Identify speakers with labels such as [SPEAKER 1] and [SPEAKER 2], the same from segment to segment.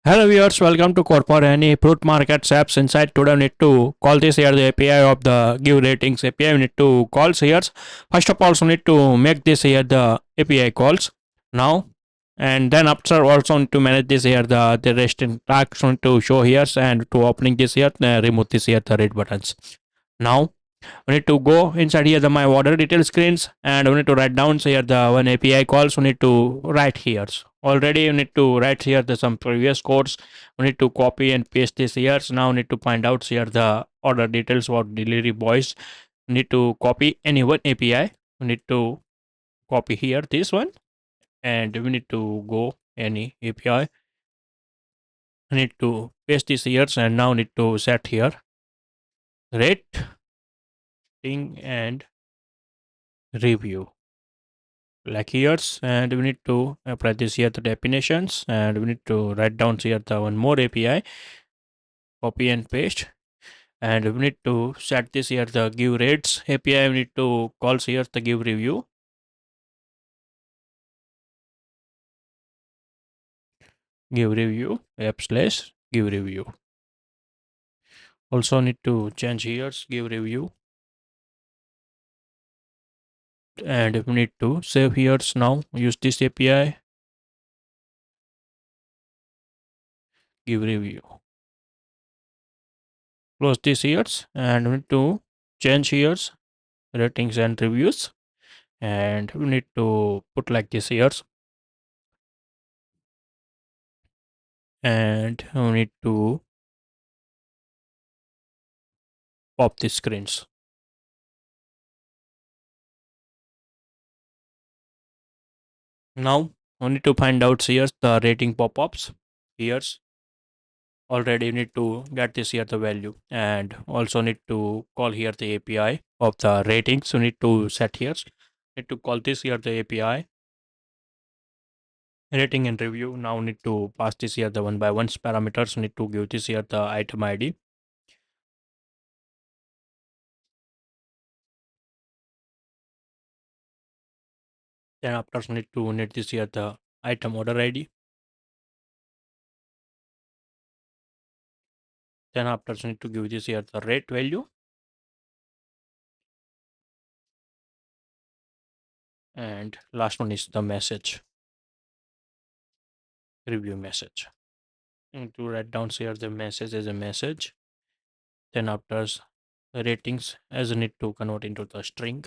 [SPEAKER 1] Hello viewers, welcome to CodeForAny Fruit Markets apps. Inside today we need to call this here the API of the give ratings API. We need to call here. First of all, we need to make this here the API calls now, and then after also need to manage this here the rest in tags need to show here, and to opening this here remove this here the red buttons. Now we need to go inside here the my order detail screens, and we need to write down here the one API calls. We need to write here. Already you need to write here the some previous codes. We need to copy and paste this here. So now we need to find out here the order details for delivery boys. We need to copy any one API. We need to copy here this one, and we need to go any API. We need to paste this here, and now need to set here rate thing and review like here's, and we need to apply this here the definitions, and we need to write down here the one more API, copy and paste, and we need to set this here the give rates API. We need to call here the give review app slash give review. Also need to change here's give review, and we need to save here's. Now use this API give review, close this here's, and we need to change here's ratings and reviews, and we need to put like this here, and we need to pop the screens. Now we need to find out here the rating pop-ups. Here's already you need to get this here the value, and also need to call here the API of the ratings. You need to set here. Need to call this here the API rating and review. Now need to pass this here the one by one parameters. Need to give this here the item ID. Then after need this here the item order ID. Then after need to give this here the rate value, and last one is the message review message. And to write down here the message as a message. Then after ratings as need to convert into the string,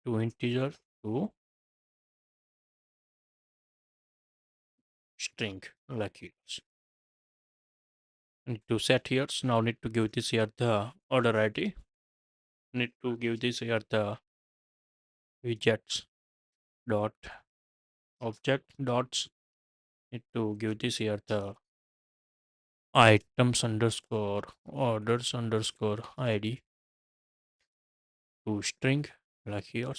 [SPEAKER 1] to integer to string like here. Need to set here. Now need to give this here the order ID. Need to give this here the widgets dot object dots. Need to give this here the items underscore orders underscore ID to string like here.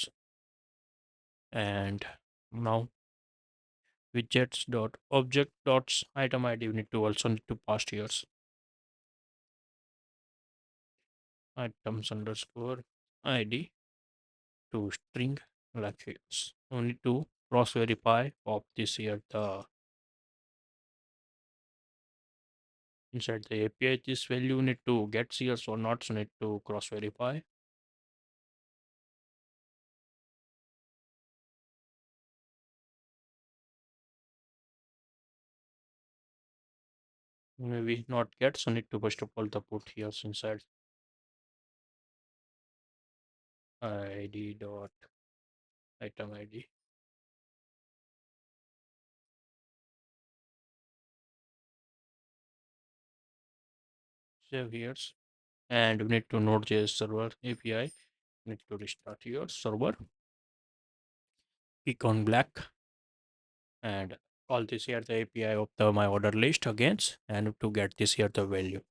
[SPEAKER 1] And now widgets dot object dots item ID we need to also need to pass here items underscore ID to string like here. We need to cross verify of this here the inside the API this value need to get here or not, so need to cross verify. Maybe not get, so need to first of all the put here inside ID dot item ID. Save here, and we need to Node.js server API. Need to restart your server, click on black, and call this here the API of the my order list again, and to get this here the value.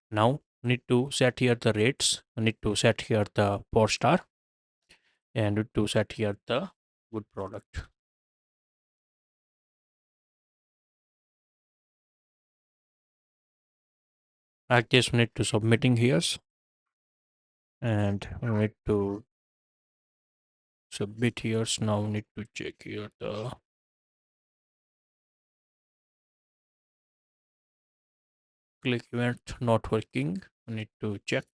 [SPEAKER 1] Now need to set here the rates. Need to set here the 4-star, and need to set here the good product. Like this, we need to submitting here, and we need to submit here. Now need to check here the click event not working. Need to check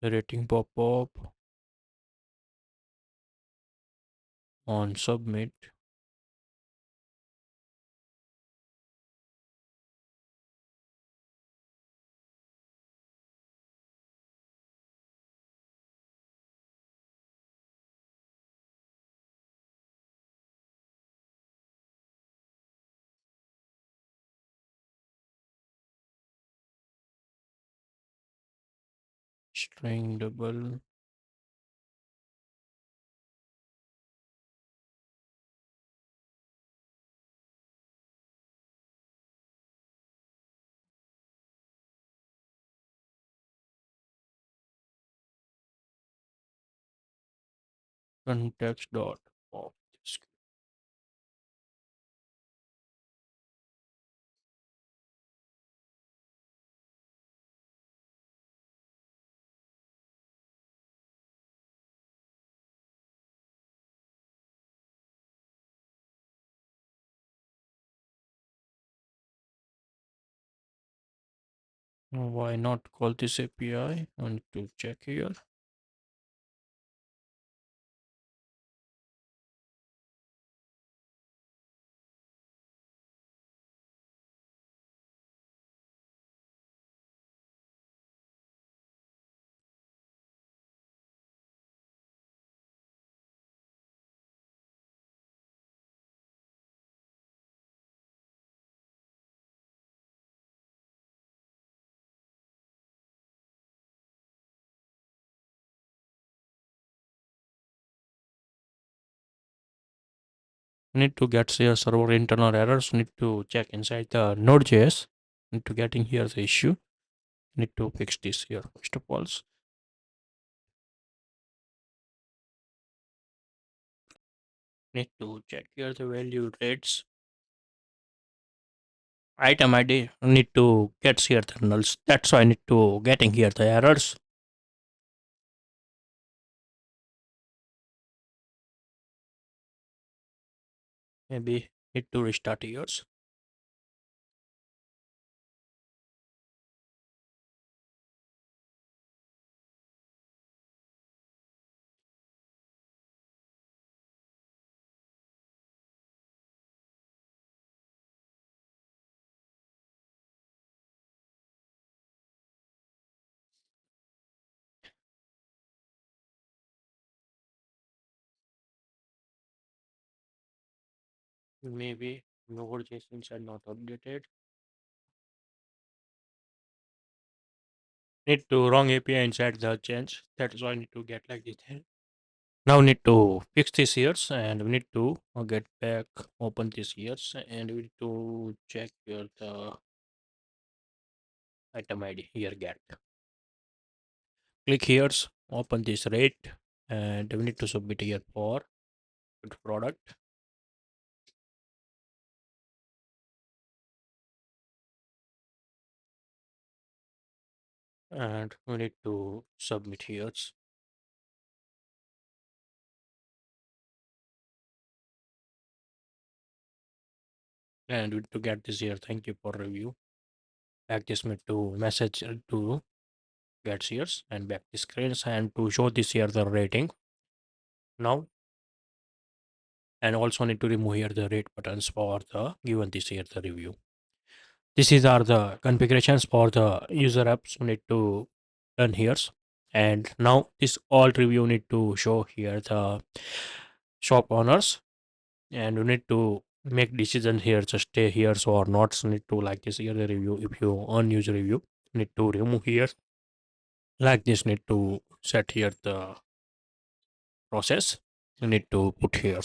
[SPEAKER 1] the rating pop-up on submit. String double context dot pop. Why not call this API? I need to check here. Need to get here server internal errors. Need to check inside the Node.js. Need to getting here the issue. Need to fix this here first of all. Need to check here the value rates. Item ID need to get here the nulls. That's why I need to getting here the errors. Maybe need to restart yours. Maybe Node.js are not updated. Need to wrong API inside the change. That's why I need to get like this. Now need to fix this here and we need to get back open this here and we need to check here the item ID here get. Click here, open this rate and we need to submit here for product. And we need to submit here. And we need to get this here. Thank you for review. Back this to message to get here and back the screens and to show this here the rating. Now and also need to remove here the rate buttons for the given this here the review. This is are the configurations for the user apps we need to done here. And now this all review need to show here the shop owners and you need to make decision here just stay here so or not. So need to like this here the review. If you on user review need to remove here like this. Need to set here the process you need to put here.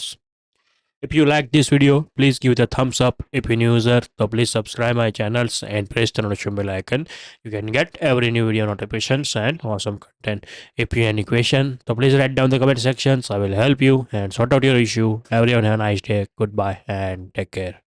[SPEAKER 1] If you like this video, please give it a thumbs up. If you're new user, so please subscribe my channels and press the notification bell icon. You can get every new video notifications and awesome content. If you have any question, so please write down the comment sections. I will help you and sort out your issue. Everyone have a nice day. Goodbye and take care.